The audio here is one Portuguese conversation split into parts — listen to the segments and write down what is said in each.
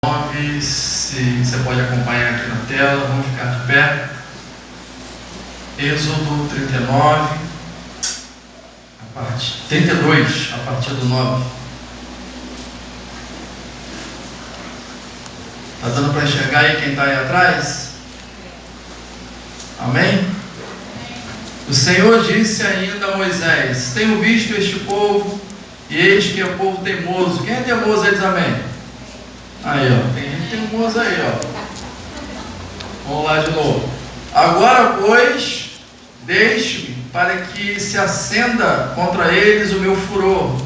9, se você pode acompanhar aqui na tela, vamos ficar de pé. Êxodo 39, 32, a partir do 9. Está dando para enxergar aí quem está aí atrás? Amém? O Senhor disse ainda a Moisés: tenho visto este povo, e eis que é um povo teimoso. Quem é teimoso aí diz amém? Aí, ó, tem gente teimoso aí, ó. Vamos lá de novo. Agora, pois, deixe-me para que se acenda contra eles o meu furor,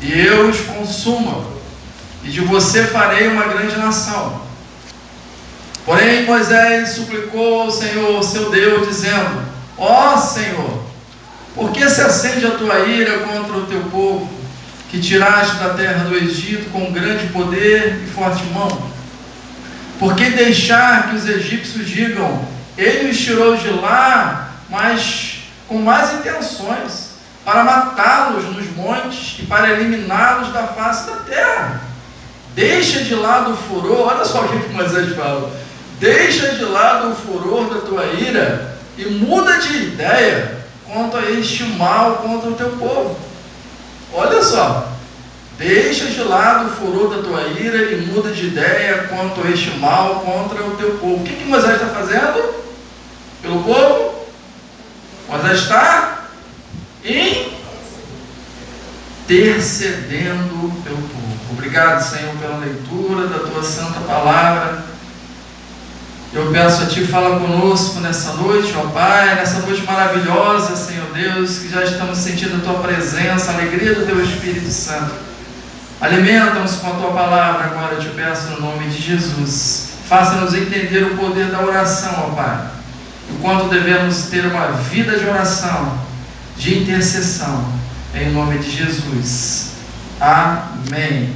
e eu os consuma, e de você farei uma grande nação. Porém, Moisés suplicou ao Senhor, seu Deus, dizendo: ó Senhor, por que se acende a tua ira contra o teu povo, que tiraste da terra do Egito com grande poder e forte mão? Por que deixar que os egípcios digam: ele os tirou de lá, mas com más intenções, para matá-los nos montes e para eliminá-los da face da terra? Deixa de lado o furor. Olha só o que Moisés fala: deixa de lado o furor da tua ira e muda de ideia quanto a este mal contra o teu povo. Olha só, deixa de lado o furor da tua ira e muda de ideia quanto a este mal contra o teu povo. O que Moisés está fazendo pelo povo? Moisés está intercedendo pelo povo. Obrigado, Senhor, pela leitura da tua santa palavra. Eu peço a Ti, fala conosco nessa noite, ó Pai, nessa noite maravilhosa, Senhor Deus, que já estamos sentindo a Tua presença, a alegria do Teu Espírito Santo. Alimenta-nos com a Tua palavra, agora eu te peço no nome de Jesus. Faça-nos entender o poder da oração, ó Pai, o quanto devemos ter uma vida de oração, de intercessão, em nome de Jesus. Amém.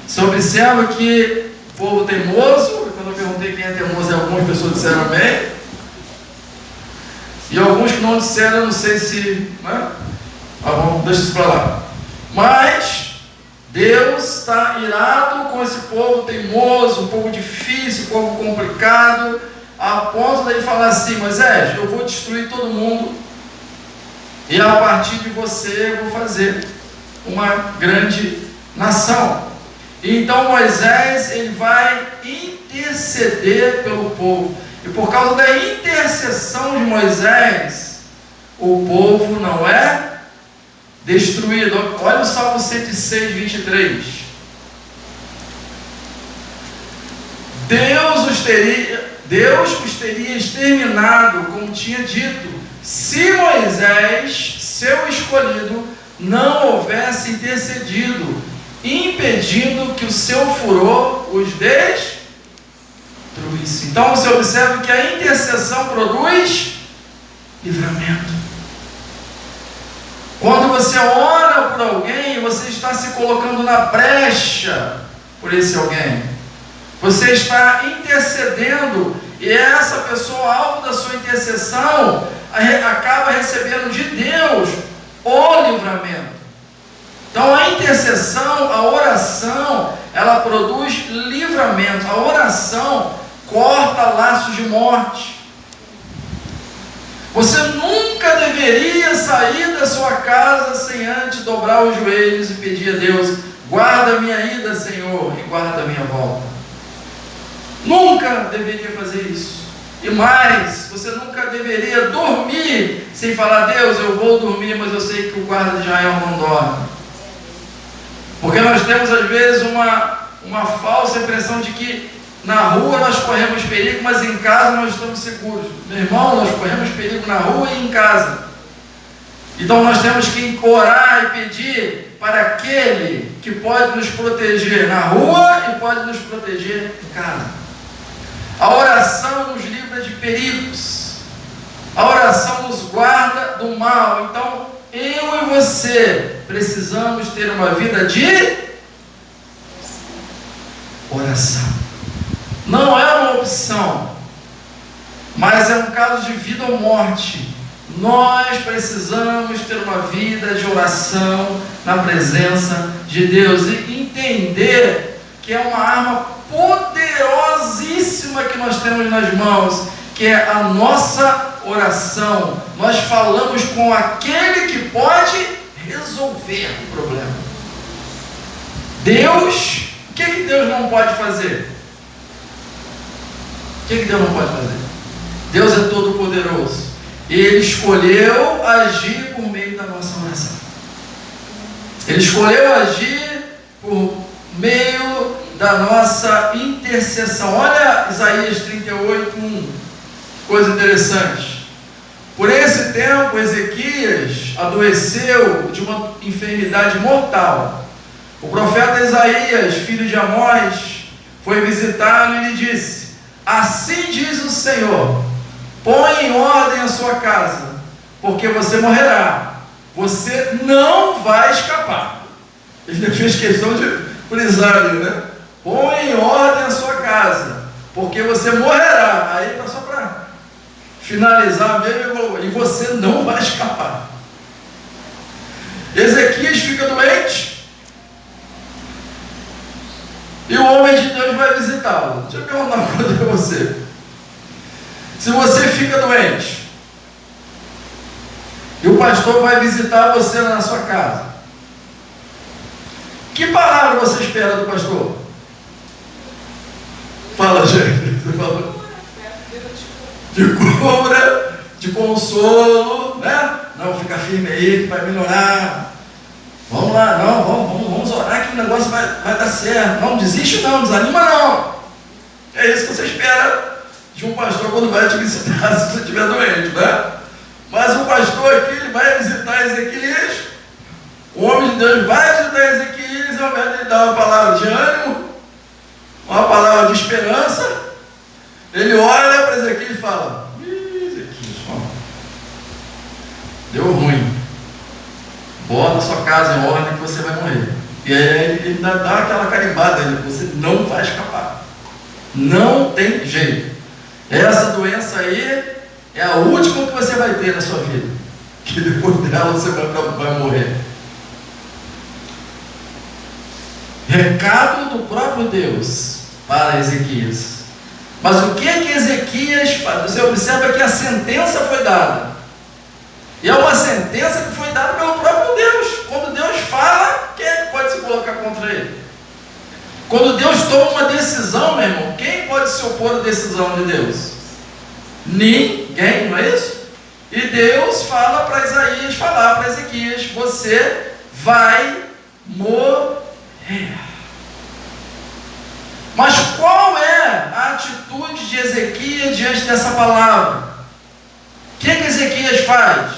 Você observa que o povo teimoso, quando eu perguntei quem é teimoso, algumas pessoas disseram amém. E alguns que não disseram, eu não sei se... né? Bom, deixa isso para lá. Mas Deus está irado com esse povo teimoso, um povo difícil, um povo complicado, a ponto de ele falar assim: Moisés, eu vou destruir todo mundo, e a partir de você eu vou fazer uma grande nação. Então Moisés, ele vai interceder pelo povo, e por causa da intercessão de Moisés, o povo não é destruído. Olha o Salmo 106, 23. Deus os teria exterminado, como tinha dito, se Moisés, seu escolhido, não houvesse intercedido, impedindo que o seu furor os destruísse. Então você observa que a intercessão produz livramento. Quando você ora por alguém, você está se colocando na brecha por esse alguém. Você está intercedendo, e essa pessoa, alvo da sua intercessão, acaba recebendo de Deus o livramento. Então a intercessão, a oração, ela produz livramento. A oração corta laços de morte. Você nunca deveria sair da sua casa sem antes dobrar os joelhos e pedir a Deus: guarda a minha ida, Senhor, e guarda a minha volta. Nunca deveria fazer isso. E mais, você nunca deveria dormir sem falar: Deus, eu vou dormir, mas eu sei que o guarda de Israel não dorme. Porque nós temos às vezes uma falsa impressão de que na rua nós corremos perigo, mas em casa nós estamos seguros. Meu irmão, nós corremos perigo na rua e em casa. Então nós temos que orar e pedir para aquele que pode nos proteger na rua e pode nos proteger em casa. A oração nos livra de perigos. A oração nos guarda do mal. Então eu e você precisamos ter uma vida de oração. Não é uma opção, mas é um caso de vida ou morte. Nós precisamos ter uma vida de oração na presença de Deus e entender que é uma arma nós temos nas mãos, que é a nossa oração. Nós falamos com aquele que pode resolver o problema. Deus, o que Deus não pode fazer? O que Deus não pode fazer? Deus é todo poderoso. Ele escolheu agir por meio da nossa oração. Ele escolheu agir por meio da nossa intercessão. Olha Isaías 38:1, coisa interessante. Por esse tempo, Ezequias adoeceu de uma enfermidade mortal. O profeta Isaías, filho de Amós, foi visitá-lo e lhe disse: assim diz o Senhor, põe em ordem a sua casa, porque você morrerá, você não vai escapar. Ele fez questão de frisar ali, né? Põe em ordem a sua casa, porque você morrerá. Aí só para finalizar mesmo, e você não vai escapar. Ezequias fica doente, e o homem de Deus vai visitá-lo. Deixa eu perguntar uma coisa para você. Se você fica doente, e o pastor vai visitar você na sua casa, que palavra você espera do pastor? Fala, gente. Você falou? De cura, de consolo, né? Não, fica firme aí que vai melhorar. Vamos lá, não, vamos orar que o negócio vai dar certo. Não desiste não, desanima não. É isso que você espera de um pastor quando vai te visitar, se você estiver doente, né? Mas o pastor aqui, ele vai visitar Ezequias, o homem de Deus vai visitar Ezequias, ao invés de lhe dar uma palavra de ânimo, uma palavra de esperança, ele olha para Ezequias e fala: Ezequias, ó, deu ruim, bota a sua casa em ordem que você vai morrer. E aí ele dá aquela carimbada, você não vai escapar, não tem jeito. Essa doença aí é a última que você vai ter na sua vida, que depois dela você vai morrer. Recado do próprio Deus para Ezequias. Mas o que Ezequias faz? Você observa que a sentença foi dada, e é uma sentença que foi dada pelo próprio Deus. Quando Deus fala, quem é que pode se colocar contra ele? Quando Deus toma uma decisão, meu irmão, quem pode se opor à decisão de Deus? Ninguém, não é isso? E Deus fala para Isaías, falar para Ezequias: você vai morrer. Mas qual é a atitude de Ezequias diante dessa palavra? O que Ezequias faz?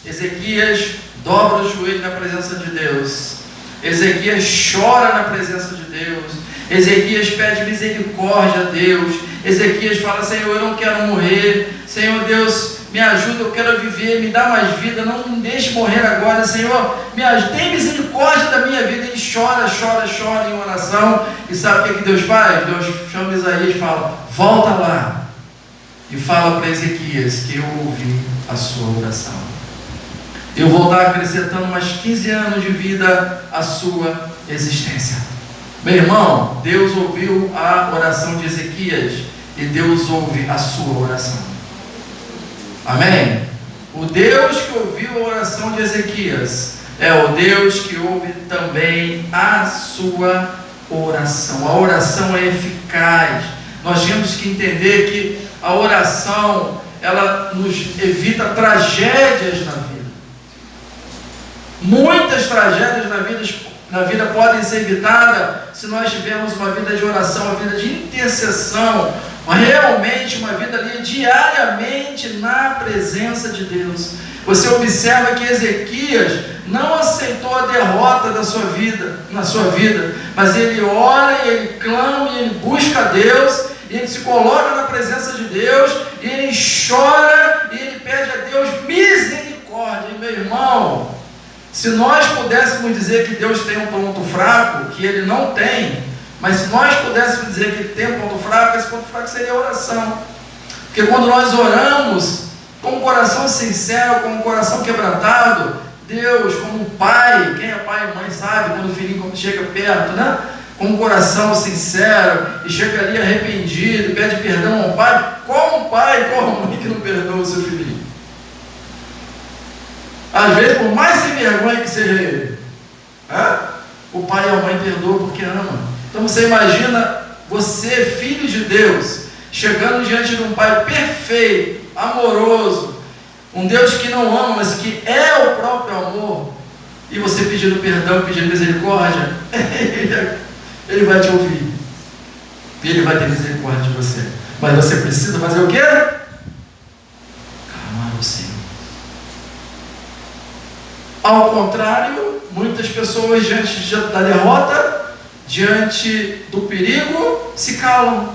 Ezequias dobra o joelho na presença de Deus. Ezequias chora na presença de Deus. Ezequias pede misericórdia a Deus. Ezequias fala: Senhor, eu não quero morrer. Senhor Deus, me ajuda, eu quero viver, me dá mais vida, não me deixe morrer agora. Senhor, me ajuda, tem misericórdia da minha vida. Ele chora em oração. E sabe o que Deus faz? Deus chama Isaías e fala: volta lá e fala para Ezequias que eu ouvi a sua oração. Eu vou estar acrescentando mais 15 anos de vida à sua existência. Meu irmão, Deus ouviu a oração de Ezequias e Deus ouve a sua oração. Amém? O Deus que ouviu a oração de Ezequias é o Deus que ouve também a sua oração. A oração é eficaz. Nós temos que entender que a oração, ela nos evita tragédias na vida. Muitas tragédias na vida podem ser evitadas se nós tivermos uma vida de oração, uma vida de intercessão, realmente uma vida ali diariamente na presença de Deus. Você observa que Ezequias não aceitou a derrota da sua vida, na sua vida, mas ele ora, ele clama, ele busca a Deus, e ele se coloca na presença de Deus, e ele chora, e ele pede a Deus misericórdia. E meu irmão, se nós pudéssemos dizer que Deus tem um ponto fraco, que Ele não tem, mas se nós pudéssemos dizer que Ele tem um ponto fraco, esse ponto fraco seria a oração. Porque quando nós oramos com um coração sincero, com um coração quebrantado, Deus, como pai, quem é pai e mãe sabe, quando o filhinho chega perto, né? com um coração sincero e chega ali arrependido, pede perdão ao pai, qual pai, qual mãe que não perdoa o seu filhinho? Às vezes, por mais sem vergonha que seja ele, o pai e a mãe perdoam porque ama. Então você imagina você, filho de Deus, chegando diante de um pai perfeito, amoroso, um Deus que não ama, mas que é o próprio amor, e você pedindo perdão, pedindo misericórdia, ele vai te ouvir, e ele vai ter misericórdia de você. Mas você precisa fazer o quê? Clamar ao Senhor. Ao contrário, muitas pessoas diante da derrota, diante do perigo, se calam.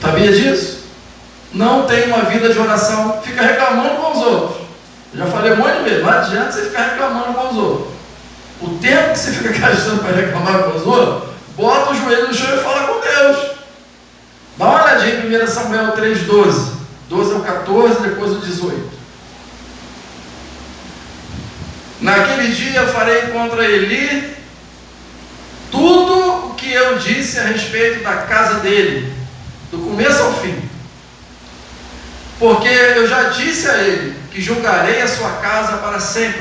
Sabia disso? Não tem uma vida de oração, fica reclamando com os outros. Eu já falei muito mesmo, não adianta você ficar reclamando com os outros. O tempo que você fica gastando para reclamar com os outros, bota o joelho no chão e fala com Deus. Dá uma olhadinha em 1 Samuel 3,12. 12 ao 14, depois o 18. Naquele dia farei contra Eli tudo o que eu disse a respeito da casa dele, do começo ao fim. Porque eu já disse a ele que julgarei a sua casa para sempre,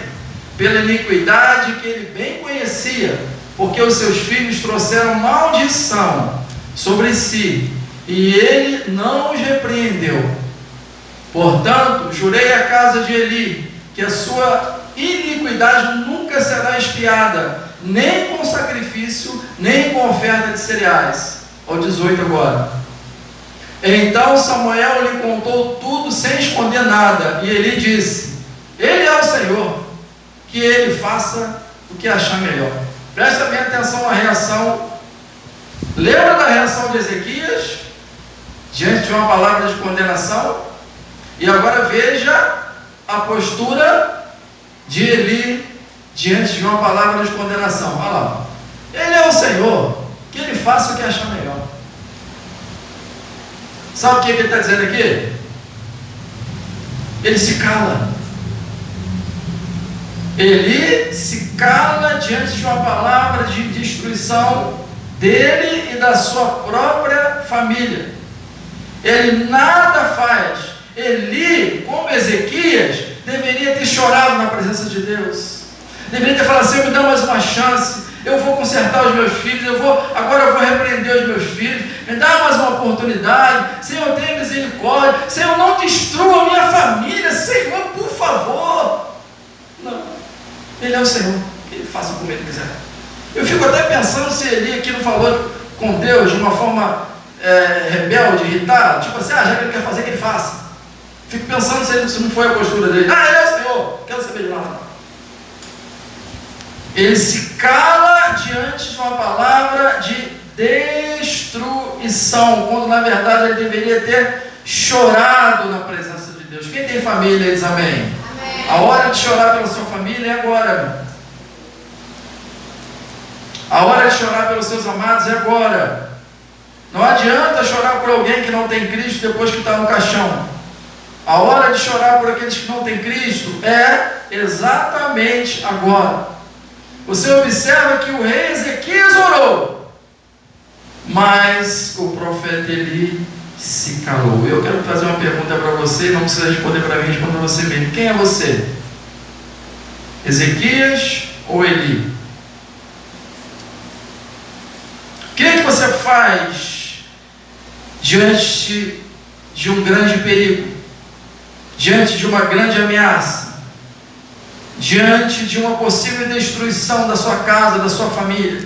pela iniquidade que ele bem conhecia, porque os seus filhos trouxeram maldição sobre si, e ele não os repreendeu. Portanto, jurei à casa de Eli que a sua iniquidade nunca será expiada, nem com sacrifício, nem com oferta de cereais. Ao 18 agora. Então Samuel lhe contou tudo sem esconder nada, e Eli disse: Ele é o Senhor, que ele faça o que achar melhor. Presta bem atenção na reação. Lembra da reação de Ezequias diante de uma palavra de condenação? E agora veja a postura de Eli diante de uma palavra de condenação. Olha lá. Ele é o Senhor, que ele faça o que achar melhor. Sabe o que ele está dizendo aqui? Ele se cala. Ele se cala diante de uma palavra de destruição dele e da sua própria família. Ele nada faz. Eli, como Ezequias, deveria ter chorado na presença de Deus. Deveria ter falado: Senhor, me dá mais uma chance. Eu vou consertar os meus filhos, agora eu vou repreender os meus filhos, me dá mais uma oportunidade, Senhor, tenha misericórdia, Senhor, não destrua a minha família, Senhor, por favor. Não, Ele é o Senhor, que Ele faça como Ele quiser. Eu fico até pensando se Eli aqui não falou com Deus de uma forma rebelde, irritada, tipo assim: já que Ele quer fazer, que Ele faça. Fico pensando se não foi a postura dele. Ele é o Senhor, quero saber de nada. Ele se cala diante de uma palavra de destruição, quando na verdade ele deveria ter chorado na presença de Deus. Quem tem família diz amém? Amém. A hora de chorar pela sua família é agora. A hora de chorar pelos seus amados é agora. Não adianta chorar por alguém que não tem Cristo depois que está no caixão. A hora de chorar por aqueles que não têm Cristo é exatamente agora. Você observa que o rei Ezequias orou, mas o profeta Eli se calou. Eu quero fazer uma pergunta para você, não precisa responder para mim, responda você mesmo. Quem é você? Ezequias ou Eli? O que você faz diante de um grande perigo, diante de uma grande ameaça, diante de uma possível destruição da sua casa, da sua família?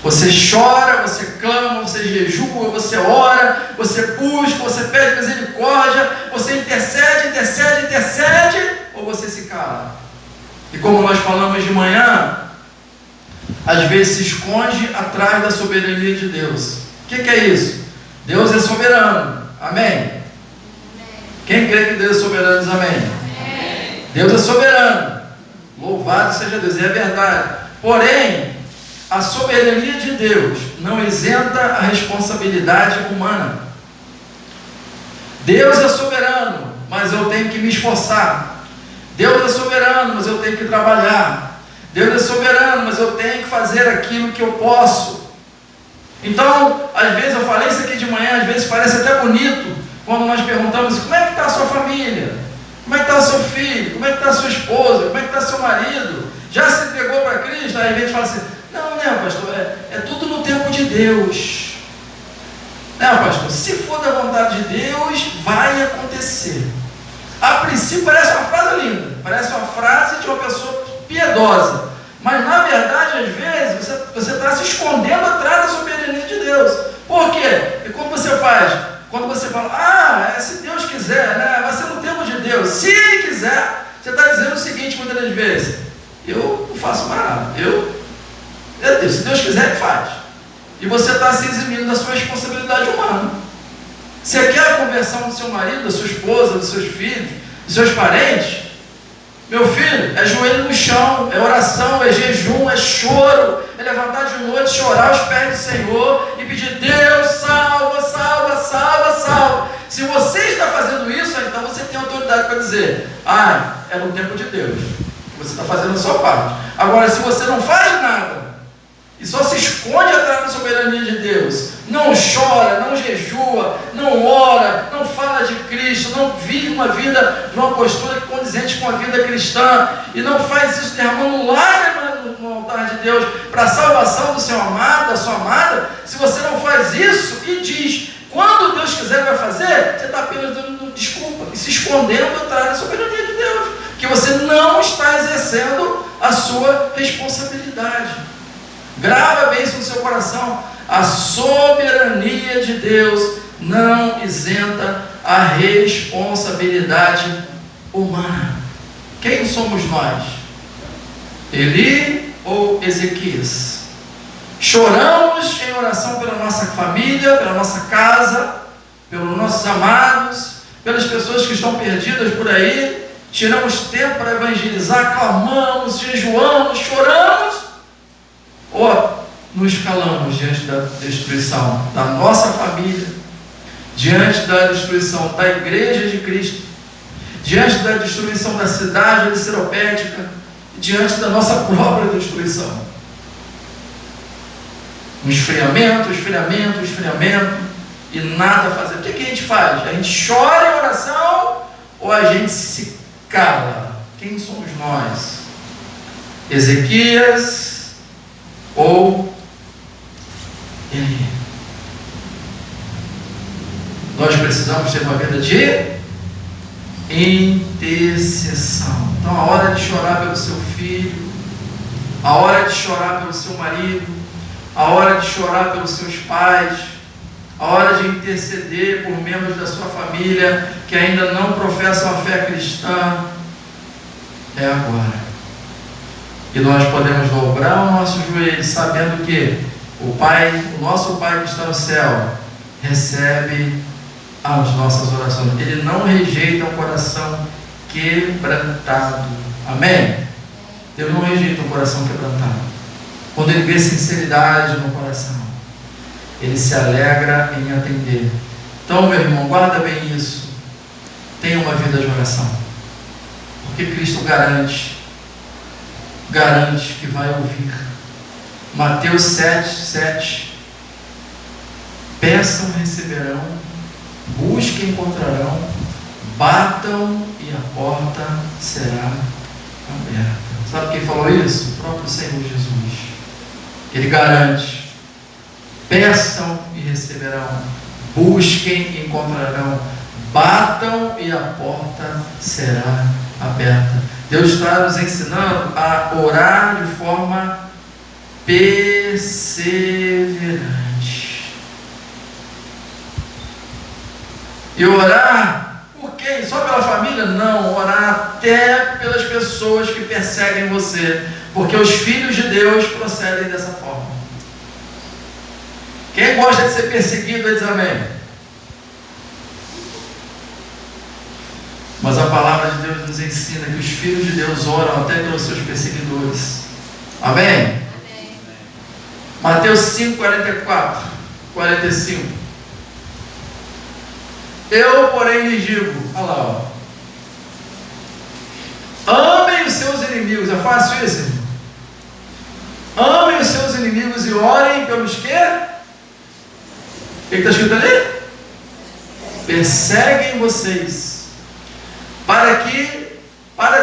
Você chora, você clama, você jejua, você ora, você busca, você pede misericórdia, você intercede, ou você se cala? E como nós falamos de manhã, às vezes se esconde atrás da soberania de Deus. O que é isso? Deus é soberano. Amém? Quem crê que Deus é soberano diz amém? Deus é soberano, louvado seja Deus, é verdade. Porém, a soberania de Deus não isenta a responsabilidade humana. Deus é soberano, mas eu tenho que me esforçar. Deus é soberano, mas eu tenho que trabalhar. Deus é soberano, mas eu tenho que fazer aquilo que eu posso. Então, às vezes, eu falei isso aqui de manhã, às vezes parece até bonito, quando nós perguntamos, como é que está a sua família? Como é que está o seu filho? Como é que está a sua esposa? Como é que está seu marido? Já se entregou para Cristo? Aí a gente fala assim, não, né, pastor, é tudo no tempo de Deus. Não, pastor, se for da vontade de Deus, vai acontecer. A princípio parece uma frase linda, parece uma frase de uma pessoa piedosa, mas na verdade, às vezes, você está se escondendo atrás da soberania de Deus. Por quê? E quando você fala, se Deus quiser, né, vai ser no tempo de Deus, se Ele quiser, você está dizendo o seguinte muitas das vezes, eu não faço mais nada, se Deus quiser, Ele faz. E você está se eximindo da sua responsabilidade humana. Você quer a conversão do seu marido, da sua esposa, dos seus filhos, dos seus parentes? Meu filho, é joelho no chão, é oração, é jejum, é choro, é levantar de noite, chorar aos pés do Senhor e pedir, Deus, salva, salva, salva, salva. Se você está fazendo isso, então você tem autoridade para dizer, é no tempo de Deus. Você está fazendo a sua parte. Agora, se você não faz nada, e só se esconde atrás da soberania de Deus, não chora, não jejua, não ora, não fala de Cristo, não vive uma vida de uma postura condizente com a vida cristã, e não faz isso derramando lágrimas no altar de Deus para a salvação do seu amado, da sua amada, se você não faz isso e diz, quando Deus quiser vai fazer, você está apenas dando desculpa e se escondendo atrás da soberania de Deus, que você não está exercendo a sua responsabilidade. Grava bem isso no seu coração. A soberania de Deus não isenta a responsabilidade humana. Quem somos nós? Eli ou Ezequias? Choramos em oração pela nossa família, pela nossa casa, pelos nossos amados, pelas pessoas que estão perdidas por aí. Tiramos tempo para evangelizar, clamamos, jejuamos, choramos, ou nos calamos diante da destruição da nossa família, diante da destruição da igreja de Cristo, diante da destruição da cidade seropédica, diante da nossa própria destruição? Um esfriamento, e nada a fazer. O que a gente faz? A gente chora em oração ou a gente se cala? Quem somos nós? Ezequias ou Eli? Nós precisamos ter uma vida de intercessão. Então, a hora de chorar pelo seu filho, a hora de chorar pelo seu marido, a hora de chorar pelos seus pais, a hora de interceder por membros da sua família que ainda não professam a fé cristã, é agora. E nós podemos dobrar o nosso joelho, sabendo que o nosso Pai que está no céu, recebe as nossas orações. Ele não rejeita um coração quebrantado. Amém? Deus não rejeita um coração quebrantado. Quando Ele vê sinceridade no coração, Ele se alegra em atender. Então, meu irmão, guarda bem isso. Tenha uma vida de oração, porque Cristo garante que vai ouvir. Mateus 7:7. Peçam, receberão, busquem, encontrarão, batam e a porta será aberta. Sabe quem falou isso? O próprio Senhor Jesus. Ele garante: peçam e receberão, busquem e encontrarão, batam e a porta será aberta. Deus está nos ensinando a orar de forma perseverante. E orar por quem? Só pela família? Não, orar até pelas pessoas que perseguem você, porque os filhos de Deus procedem dessa forma. Quem gosta de ser perseguido, diz amém. Mas a palavra de Deus nos ensina que os filhos de Deus oram até pelos seus perseguidores. Amém? Amém. Mateus 5:44, 45. Eu, porém, lhes digo, olha lá, ó, amem os seus inimigos. É fácil isso, irmão? Amem os seus inimigos e orem pelos que? O que está escrito ali? Perseguem vocês, para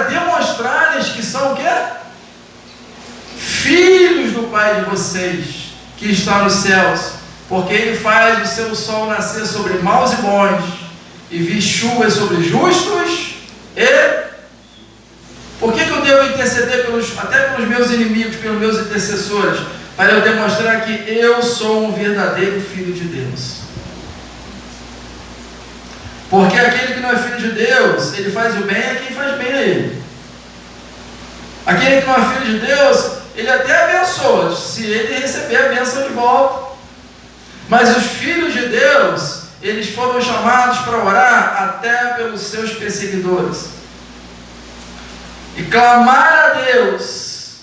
demonstrarem que são o quê? Filhos do Pai de vocês, que está nos céus, porque Ele faz o seu sol nascer sobre maus e bons, e vir chuvas sobre justos e... Por que eu devo interceder até pelos meus inimigos, pelos meus intercessores? Para eu demonstrar que eu sou um verdadeiro filho de Deus. Porque aquele que não é filho de Deus, ele faz o bem a quem faz bem a ele. Aquele que não é filho de Deus, ele até abençoa, se ele receber a bênção de volta. Mas os filhos de Deus, eles foram chamados para orar até pelos seus perseguidores. E clamar a Deus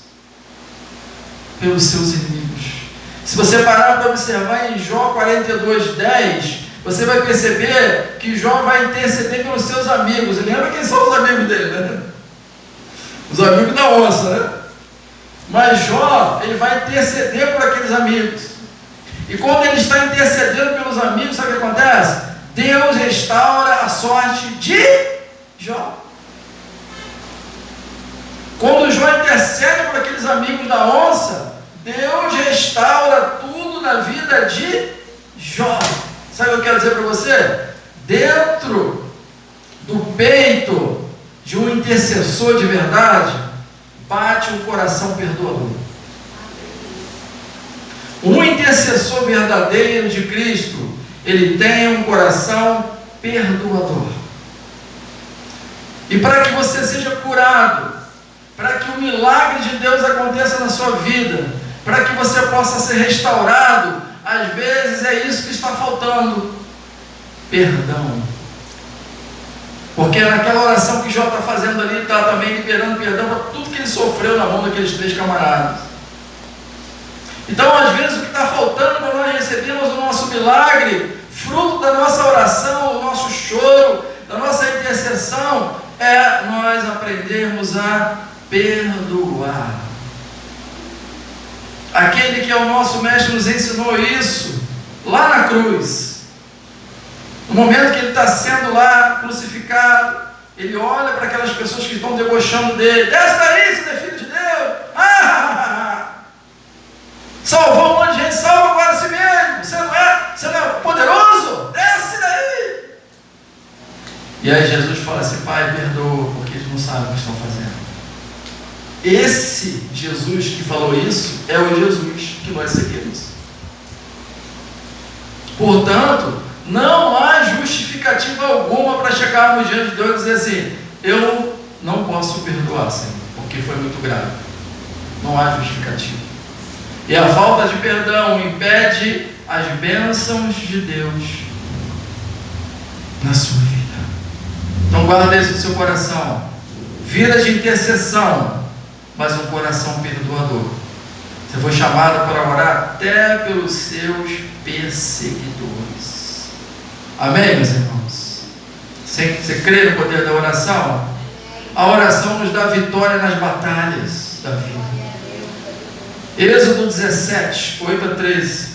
pelos seus inimigos. Se você parar para observar em Jó 42:10, você vai perceber que Jó vai interceder pelos seus amigos. E lembra quem são os amigos dele, né? Os amigos da onça, né? Mas Jó, ele vai interceder por aqueles amigos. E quando ele está intercedendo pelos amigos, sabe o que acontece? Deus restaura a sorte de Jó. Quando Jó intercede por aqueles amigos da onça, Deus restaura tudo na vida de Jó. Sabe o que eu quero dizer para você? Dentro do peito de um intercessor de verdade, bate um coração perdoador. Um intercessor verdadeiro de Cristo, ele tem um coração perdoador. E para que você seja curado, para que o milagre de Deus aconteça na sua vida, para que você possa ser restaurado, às vezes é isso que está faltando: perdão. Porque naquela oração que Jó está fazendo ali, está também liberando perdão para tudo que ele sofreu na mão daqueles 3 camaradas. Então, às vezes, o que está faltando para nós recebermos o nosso milagre, fruto da nossa oração, do nosso choro, da nossa intercessão, é nós aprendermos a perdoar. Aquele que é o nosso mestre nos ensinou isso lá na cruz. No momento que ele está sendo lá crucificado, ele olha para aquelas pessoas que estão debochando dele: desce daí, você é filho de Deus! Salvou um monte de gente, salva agora a si mesmo! Você não é poderoso? Desce daí! E aí Jesus fala assim: Pai, perdoa, porque eles não sabem o que estão fazendo. Esse Jesus que falou isso é o Jesus que nós seguimos. Portanto, não há justificativa alguma para chegarmos diante de Deus e dizer assim: eu não posso perdoar, Senhor, porque foi muito grave. Não há justificativa. E a falta de perdão impede as bênçãos de Deus na sua vida. Então guarda isso no seu coração. Vida de intercessão, mas um coração perdoador. Você foi chamado para orar até pelos seus perseguidores. Amém, meus irmãos? Você crê no poder da oração? A oração nos dá vitória nas batalhas da vida. Êxodo 17, 8-13.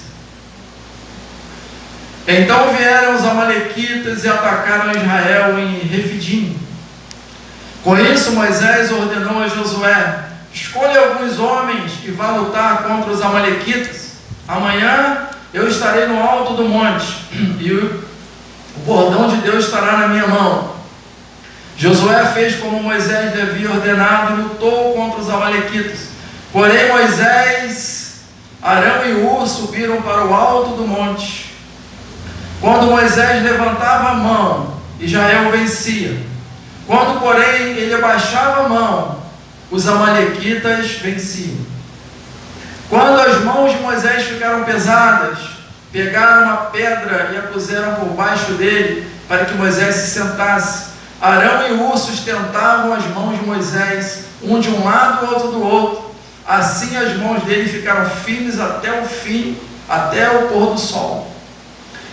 Então vieram os amalequitas e atacaram Israel em Refidim. Com isso Moisés ordenou a Josué: escolha alguns homens e vá lutar contra os amalequitas. Amanhã eu estarei no alto do monte, e o bordão de Deus estará na minha mão. Josué fez como Moisés lhe havia ordenado e lutou contra os amalequitas. Porém Moisés, Arão e Hur subiram para o alto do monte. Quando Moisés levantava a mão, Israel vencia. Quando, porém, ele abaixava a mão, os amalequitas venciam. Quando as mãos de Moisés ficaram pesadas, pegaram uma pedra e a puseram por baixo dele, para que Moisés se sentasse. Arão e Hur sustentavam as mãos de Moisés, um de um lado, o outro do outro. Assim as mãos dele ficaram firmes até o fim, até o pôr do sol.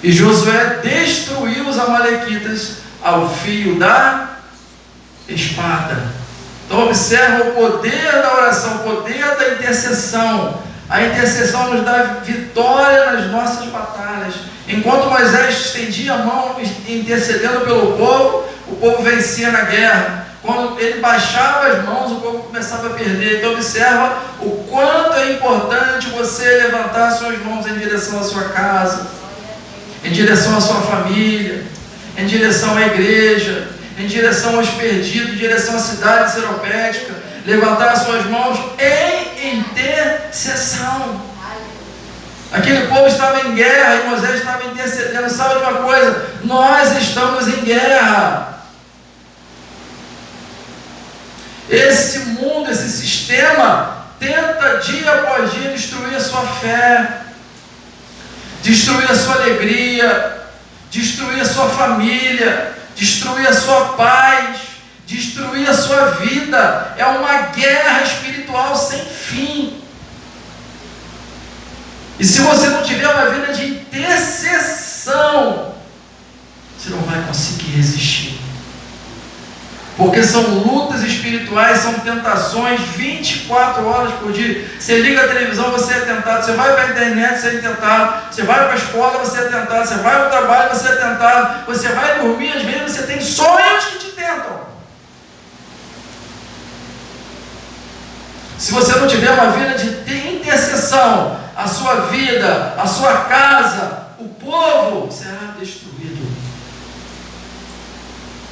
E Josué destruiu os amalequitas ao fio da espada. Então observa o poder da oração, o poder da intercessão. A intercessão nos dá vitória nas nossas batalhas. Enquanto Moisés estendia a mão intercedendo pelo povo, o povo vencia na guerra. Quando ele baixava as mãos, o povo começava a perder. Então observa o quanto é importante você levantar suas mãos em direção à sua casa, em direção à sua família, em direção à igreja, em direção aos perdidos, em direção à cidade seropédica. Levantar suas mãos em intercessão. Aquele povo estava em guerra e Moisés estava intercedendo. Sabe de uma coisa? Nós estamos em guerra. Esse mundo, esse sistema tenta dia após dia destruir a sua fé, destruir a sua alegria, destruir a sua família, destruir a sua paz, destruir a sua vida. É uma guerra espiritual sem fim. E se você não tiver uma vida de intercessão, você não vai conseguir resistir. Porque são lutas espirituais, são tentações 24 horas por dia. Você liga a televisão, você é tentado. Você vai para a internet, você é tentado. Você vai para a escola, você é tentado. Você vai para o trabalho, você é tentado. Você vai dormir, às vezes você tem sonhos que te tentam. Se você não tiver uma vida de intercessão, a sua vida, a sua casa, o povo será destruído.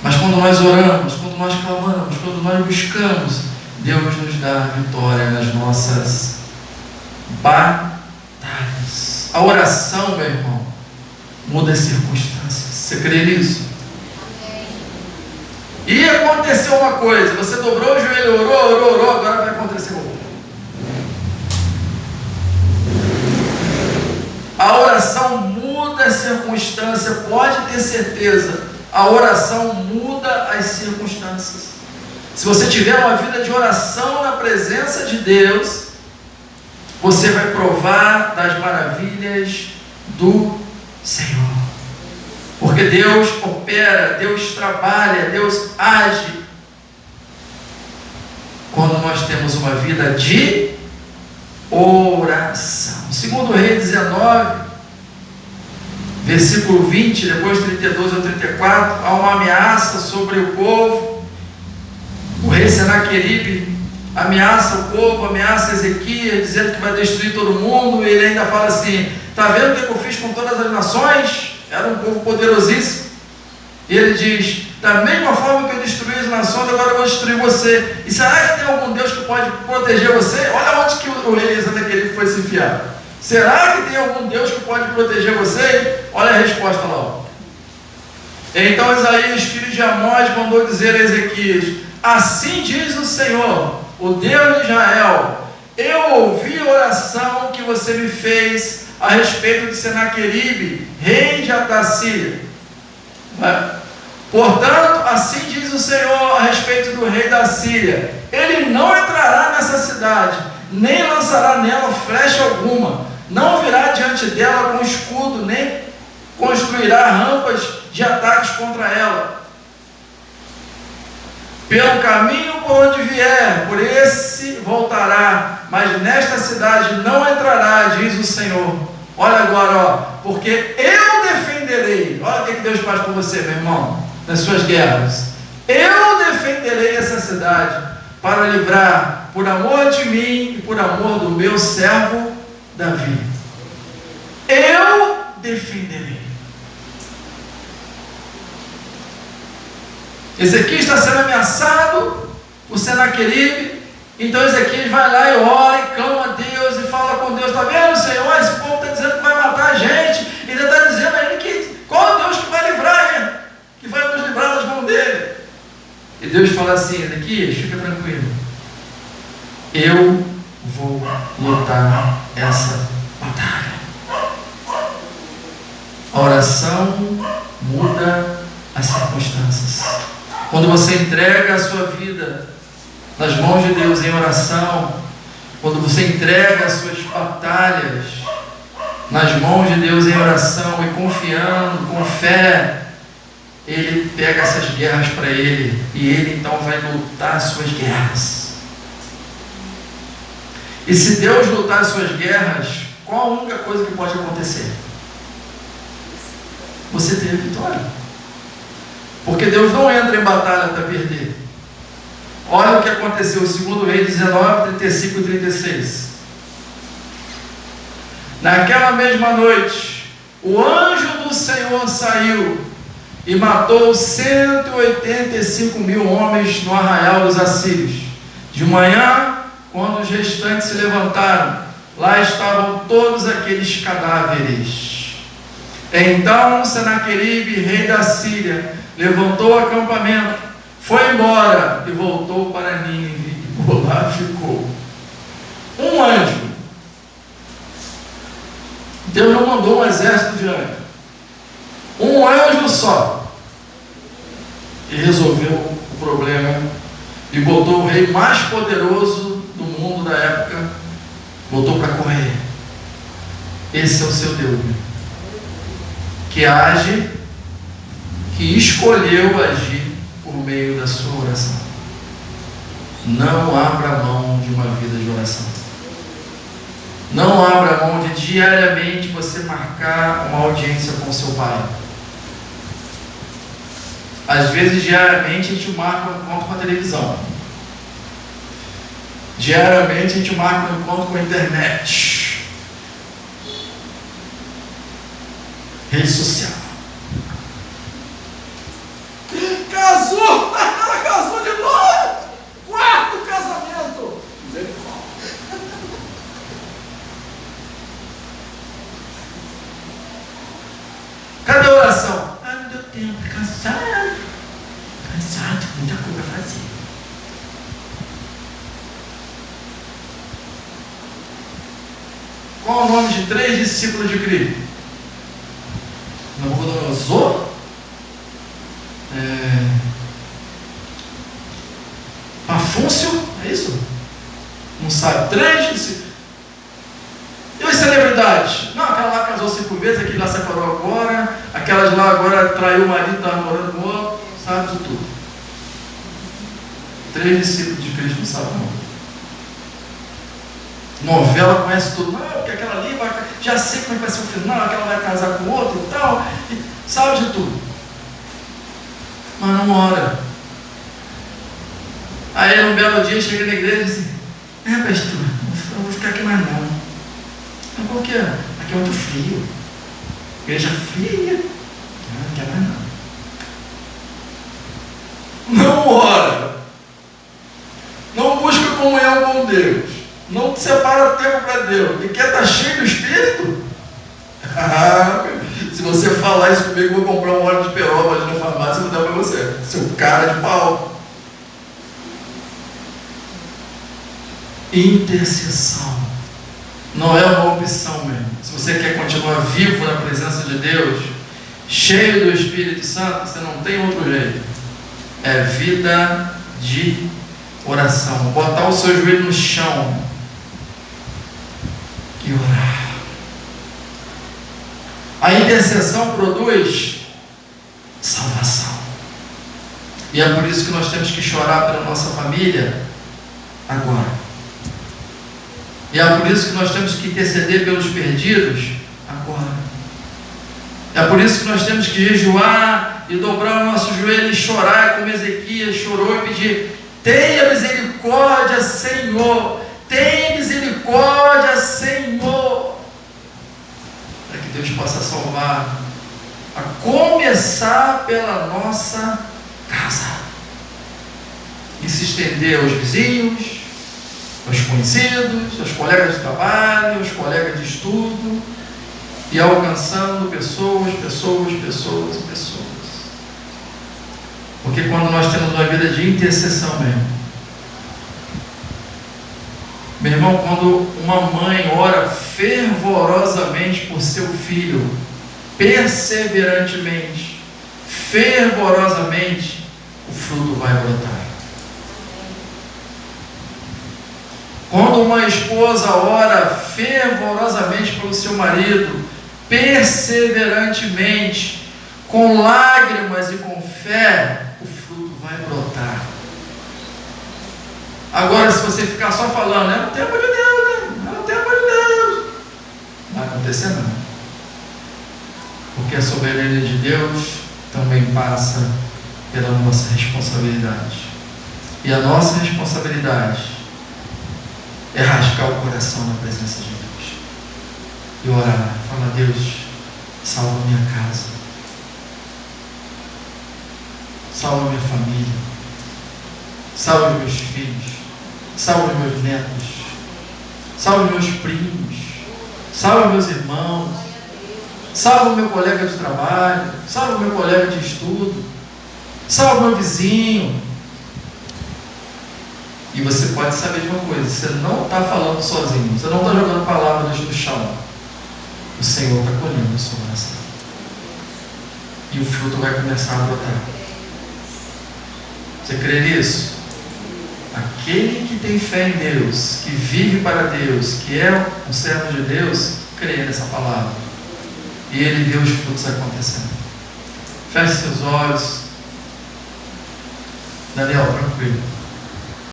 Mas quando nós oramos, quando nós clamamos, quando nós buscamos, Deus nos dá vitória nas nossas batalhas. A oração, meu irmão, muda as circunstâncias. Você crê nisso? E aconteceu uma coisa: você dobrou o joelho, orou, agora vai acontecer outra. A oração muda a circunstância, pode ter certeza. A oração muda as circunstâncias. Se você tiver uma vida de oração na presença de Deus, você vai provar das maravilhas do Senhor. Porque Deus opera, Deus trabalha, Deus age quando nós temos uma vida de oração. Segundo Reis 19, versículo 20, depois 32 ao 34, há uma ameaça sobre o povo. O rei Senaqueribe ameaça o povo, ameaça Ezequias, dizendo que vai destruir todo mundo. E ele ainda fala assim: está vendo o que eu fiz com todas as nações? Era um povo poderosíssimo. E ele diz: da mesma forma que eu destruí as nações, agora eu vou destruir você. E será que tem algum Deus que pode proteger você? Olha onde que o rei Senaqueribe foi se enfiar. Será que tem algum Deus que pode proteger você? Olha a resposta lá. Então Isaías, filho de Amós, mandou dizer a Ezequias: assim diz o Senhor, o Deus de Israel: eu ouvi a oração que você me fez a respeito de Senaqueribe, rei de Assíria. Portanto, assim diz o Senhor a respeito do rei da Síria: ele não entrará nessa cidade, nem lançará nela flecha alguma, não virá diante dela com escudo, nem construirá rampas de ataques contra ela. Pelo caminho por onde vier, por esse voltará, mas nesta cidade não entrará, diz o Senhor. Olha agora, porque eu defenderei. Olha o que Deus faz por você, meu irmão, nas suas guerras. Eu defenderei essa cidade para livrar, por amor de mim e por amor do meu servo Davi. Eu defenderei. Ezequias está sendo ameaçado por Senaqueribe. Então Ezequias vai lá e ora e clama a Deus e fala com Deus: está vendo, Senhor? Esse povo está dizendo que vai matar a gente, e ainda está dizendo ainda que qual Deus que vai livrar ele, que vai nos livrar das mãos dele. E Deus fala assim: Ezequias, fica tranquilo, eu vou lutar essa batalha. A oração muda as circunstâncias. Quando você entrega a sua vida nas mãos de Deus em oração, quando você entrega as suas batalhas nas mãos de Deus em oração e confiando, com fé, ele pega essas guerras para ele, e ele então vai lutar as suas guerras. E se Deus lutar as suas guerras, qual a única coisa que pode acontecer? Você ter vitória. Porque Deus não entra em batalha para perder. Olha o que aconteceu, 2 Reis 19, 35 e 36. Naquela mesma noite, o anjo do Senhor saiu e matou 185.000 homens no arraial dos assírios. De manhã, quando os restantes se levantaram, lá estavam todos aqueles cadáveres. Então Senaqueribe, rei da Síria, levantou o acampamento, foi embora e voltou para Nínive, e por lá ficou. Um anjo. Deus não mandou um exército de anjos. Um anjo só. E resolveu o problema. E botou o rei mais poderoso do mundo da época, botou para correr. Esse é o seu Deus, que age, que escolheu agir por meio da sua oração. Não abra mão de uma vida de oração. Não abra mão de diariamente você marcar uma audiência com seu pai. Às vezes diariamente a gente marca um encontro com a televisão. Diariamente a gente marca um encontro com a internet. Rede social. Casou! Ela casou de novo! Quarto casamento! Cadê a oração? Ah, não deu tempo, cansado, muita coisa a fazer. Qual o nome de 3 discípulos de Cristo? Nabucodonosor, Afúncio, é isso? Não sabe? 3 discípulos. E as celebridades? Não, aquela lá casou 5 vezes, aquele lá separou agora, aquela de lá agora traiu o marido, está namorando com o outro, sabe de tudo. 3 discípulos de Cristo não sabem não. Novela conhece tudo. Não, porque aquela ali vai, já sei como é que vai ser o final, aquela vai casar com o outro e tal, e sabe de tudo. Mas não ora. Aí num belo dia chega na igreja e diz assim: pastor, não vou ficar aqui mais não. Mas por quê? Aqui é muito frio. Igreja fria. Não quer mais não. Não ora. Não busca comunhão com Deus. Não te separa tempo para Deus. E quer estar cheio do Espírito? Se você falar isso comigo, eu vou comprar um óleo de peroba ali na farmácia e vou dar para você. Seu cara de pau. Intercessão não é uma opção mesmo. Se você quer continuar vivo na presença de Deus, cheio do Espírito Santo, você não tem outro jeito. É vida de oração. Botar o seu joelho no chão e orar. A intercessão produz salvação. E é por isso que nós temos que chorar pela nossa família agora. E é por isso que nós temos que interceder pelos perdidos agora. É por isso que nós temos que jejuar e dobrar o nosso joelho e chorar, como Ezequias chorou e pedir: tenha misericórdia, Senhor, tenha misericórdia, Senhor, para que Deus possa salvar, a começar pela nossa casa, e se estender aos vizinhos, aos conhecidos, aos colegas de trabalho, aos colegas de estudo, e alcançando pessoas. Porque quando nós temos uma vida de intercessão mesmo, meu irmão, quando uma mãe ora fervorosamente por seu filho, perseverantemente, fervorosamente, o fruto vai brotar. Quando uma esposa ora fervorosamente pelo seu marido, perseverantemente, com lágrimas e com fé, o fruto vai brotar. Agora, se você ficar só falando, é o tempo de Deus, né? É o tempo de Deus, não vai acontecer nada. Porque a soberania de Deus também passa pela nossa responsabilidade. E a nossa responsabilidade é rasgar o coração na presença de Deus e orar, falar: Deus, salva minha casa, salva minha família, salva meus filhos, salva meus netos, salva meus primos, salva meus irmãos, salva o meu colega de trabalho, salva o meu colega de estudo, salva o meu vizinho. E você pode saber de uma coisa: você não está falando sozinho, você não está jogando palavras no chão. O Senhor está colhendo a sua oração. E o fruto vai começar a brotar. Você crê nisso? Aquele que tem fé em Deus, que vive para Deus, que é um servo de Deus, crê nessa palavra. E ele vê os frutos acontecendo. Feche seus olhos. Daniel, tranquilo.